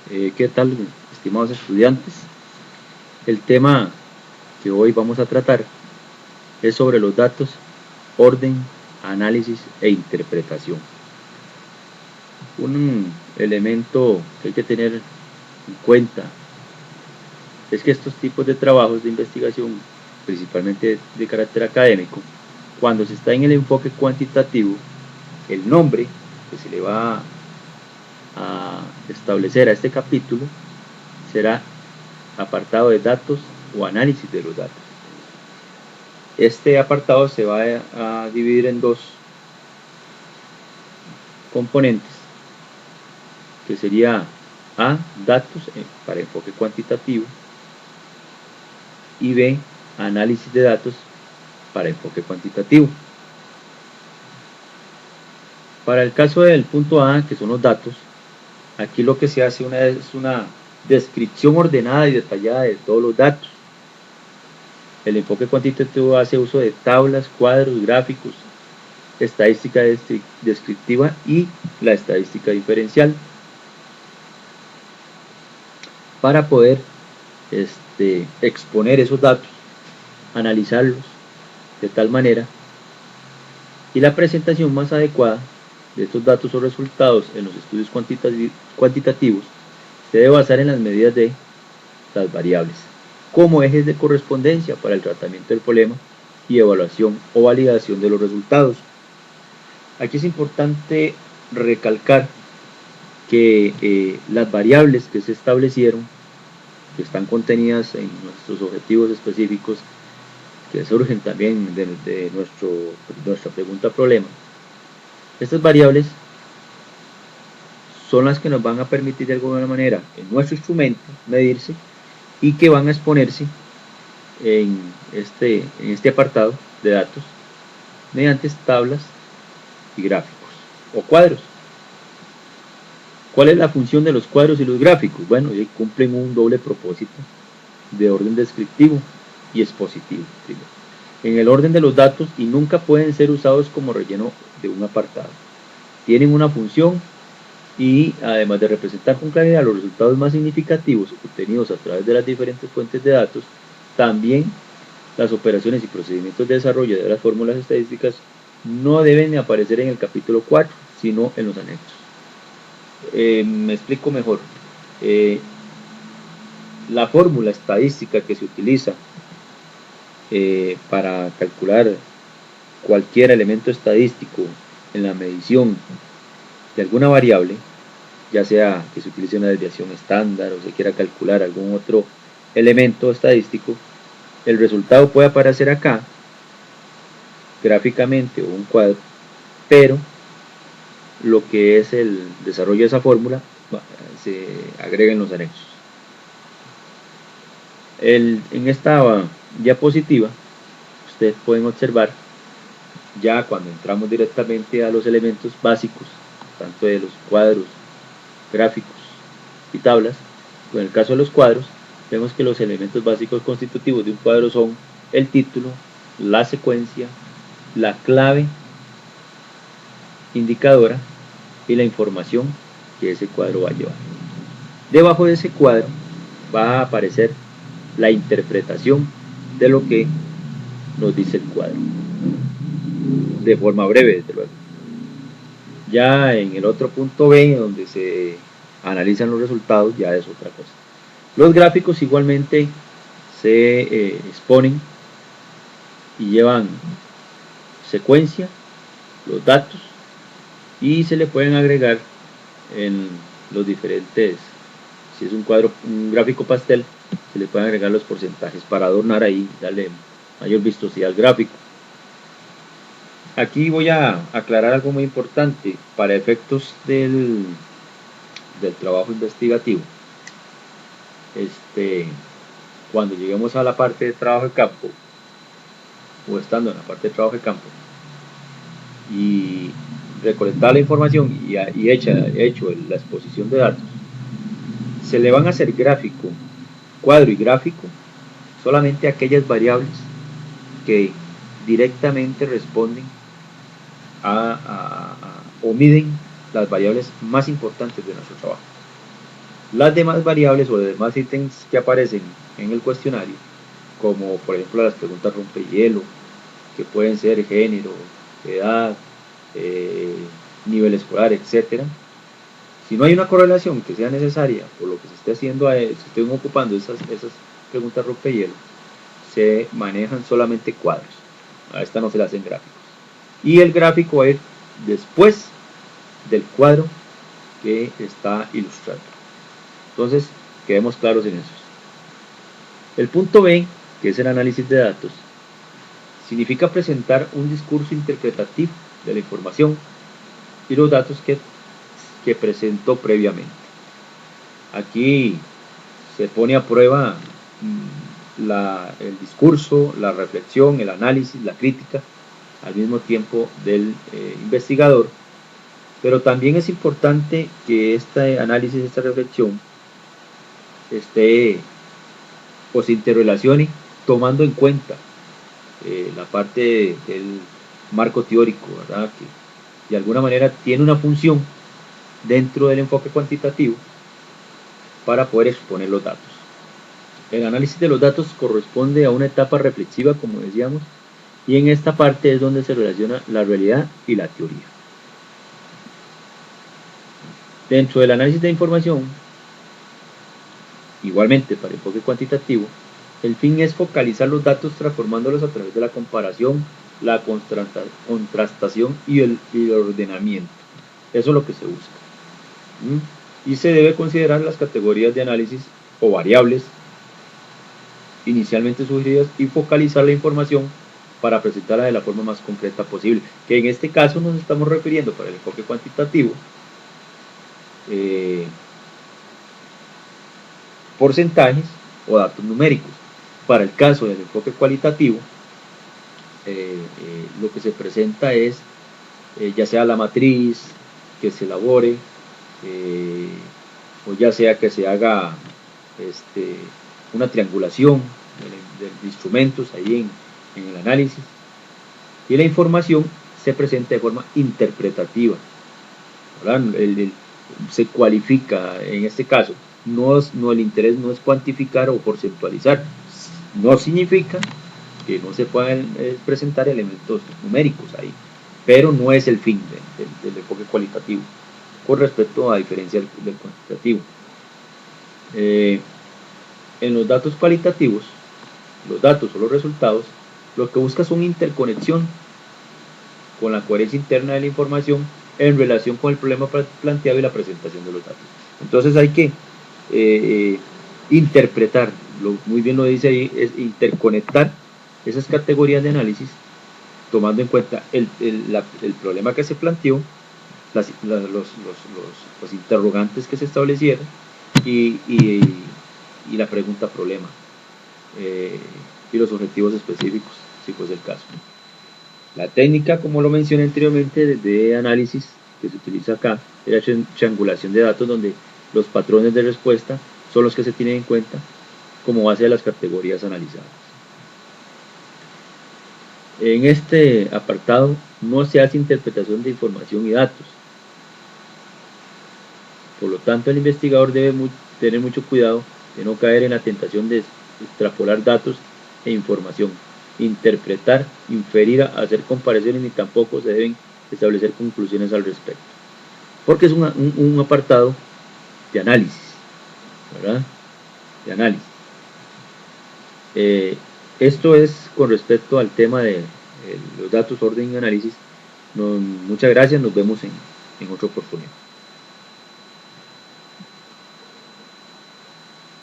¿Qué tal, estimados estudiantes? El tema que hoy vamos a tratar es sobre los datos, orden, análisis e interpretación. Un elemento que hay que tener en cuenta es que estos tipos de trabajos de investigación, principalmente de carácter académico, cuando se está en el enfoque cuantitativo, el nombre que se le va a establecer a este capítulo será apartado de datos o análisis de los datos. Este apartado se va a dividir en dos componentes, que sería A, datos para enfoque cuantitativo, y B, análisis de datos para enfoque cuantitativo. Para el caso del punto A, que son los datos, aquí lo que se hace es una descripción ordenada y detallada de todos los datos. El enfoque cuantitativo hace uso de tablas, cuadros, gráficos, estadística descriptiva y la estadística diferencial para poder exponer esos datos, analizarlos de tal manera, y la presentación más adecuada de estos datos o resultados en los estudios cuantitativos se debe basar en las medidas de las variables como ejes de correspondencia para el tratamiento del problema y evaluación o validación de los resultados. Aquí es importante recalcar que las variables que se establecieron, que están contenidas en nuestros objetivos específicos, que surgen también de nuestra pregunta problema, estas variables son las que nos van a permitir de alguna manera en nuestro instrumento medirse y que van a exponerse en este apartado de datos mediante tablas y gráficos o cuadros. ¿Cuál es la función de los cuadros y los gráficos? Bueno, cumplen un doble propósito de orden descriptivo y expositivo. En el orden de los datos y nunca pueden ser usados como relleno de un apartado. Tienen una función y además de representar con claridad los resultados más significativos obtenidos a través de las diferentes fuentes de datos, también las operaciones y procedimientos de desarrollo de las fórmulas estadísticas no deben aparecer en el capítulo 4, sino en los anexos. Me explico mejor. La fórmula estadística que se utiliza para calcular cualquier elemento estadístico en la medición de alguna variable, ya sea que se utilice una desviación estándar o se quiera calcular algún otro elemento estadístico, el resultado puede aparecer acá gráficamente o un cuadro, pero lo que es el desarrollo de esa fórmula se agrega en los anexos. En esta diapositiva ustedes pueden observar ya cuando entramos directamente a los elementos básicos, tanto de los cuadros, gráficos y tablas. En el caso de los cuadros, vemos que los elementos básicos constitutivos de un cuadro son el título, la secuencia, la clave indicadora y la información que ese cuadro va a llevar. Debajo de ese cuadro va a aparecer la interpretación de lo que nos dice el cuadro, de forma breve, desde luego. Ya en el otro punto B, donde se analizan los resultados, ya es otra cosa. Los gráficos igualmente se exponen y llevan secuencia, los datos, y se le pueden agregar en los diferentes, si es un gráfico pastel, se le pueden agregar los porcentajes para adornar ahí, darle mayor vistosidad al gráfico. Aquí voy a aclarar algo muy importante para efectos del trabajo investigativo. Cuando lleguemos a la parte de trabajo de campo, o estando en la parte de trabajo de campo, y recolectar la información y hecho la exposición de datos, se le van a hacer gráfico, cuadro y gráfico solamente aquellas variables que directamente responden o miden las variables más importantes de nuestro trabajo. Las demás variables o los demás ítems que aparecen en el cuestionario, como por ejemplo las preguntas rompehielo, que pueden ser género, edad, nivel escolar, etcétera. Si no hay una correlación que sea necesaria por lo que se esté haciendo, se estén ocupando esas preguntas rompehielo, se manejan solamente cuadros. A esta no se le hacen gráficos. Y el gráfico va a ir después del cuadro que está ilustrado. Entonces, quedemos claros en eso. El punto B, que es el análisis de datos, significa presentar un discurso interpretativo de la información y los datos que presentó previamente. Aquí se pone a prueba el discurso, la reflexión, el análisis, la crítica, al mismo tiempo del investigador, pero también es importante que este análisis, esta reflexión, esté o se interrelacione tomando en cuenta la parte del marco teórico, ¿verdad? Que de alguna manera tiene una función dentro del enfoque cuantitativo para poder exponer los datos. El análisis de los datos corresponde a una etapa reflexiva, como decíamos, y en esta parte es donde se relaciona la realidad y la teoría. Dentro del análisis de información, igualmente para el enfoque cuantitativo, el fin es focalizar los datos transformándolos a través de la comparación, la contrastación y el ordenamiento. Eso es lo que se busca. Y se debe considerar las categorías de análisis o variables inicialmente sugeridas y focalizar la información para presentarla de la forma más concreta posible, que en este caso nos estamos refiriendo para el enfoque cuantitativo porcentajes o datos numéricos. Para el caso del enfoque cualitativo, lo que se presenta es ya sea la matriz que se elabore, o ya sea que se haga una triangulación de instrumentos ahí en el análisis, y la información se presenta de forma interpretativa, se cualifica en este caso. El interés no es cuantificar o porcentualizar, no significa que no se puedan presentar elementos numéricos ahí, pero no es el fin del enfoque cualitativo con respecto a diferencia del cuantitativo. En los datos cualitativos, los datos o los resultados, lo que busca es una interconexión con la coherencia interna de la información en relación con el problema planteado y la presentación de los datos. Entonces hay que interpretar, muy bien lo dice ahí, es interconectar esas categorías de análisis tomando en cuenta el problema que se planteó, los interrogantes que se establecieron y la pregunta problema y los objetivos específicos, si fuese el caso. La técnica, como lo mencioné anteriormente, de análisis que se utiliza acá, es la triangulación de datos, donde los patrones de respuesta son los que se tienen en cuenta como base de las categorías analizadas. En este apartado no se hace interpretación de información y datos. Por lo tanto, el investigador debe tener mucho cuidado de no caer en la tentación de extrapolar datos e información, interpretar, inferir, hacer comparaciones, ni tampoco se deben establecer conclusiones al respecto, porque es un apartado de análisis, ¿verdad? De análisis. Esto es con respecto al tema de los datos, orden y análisis. Muchas gracias, nos vemos en otra oportunidad.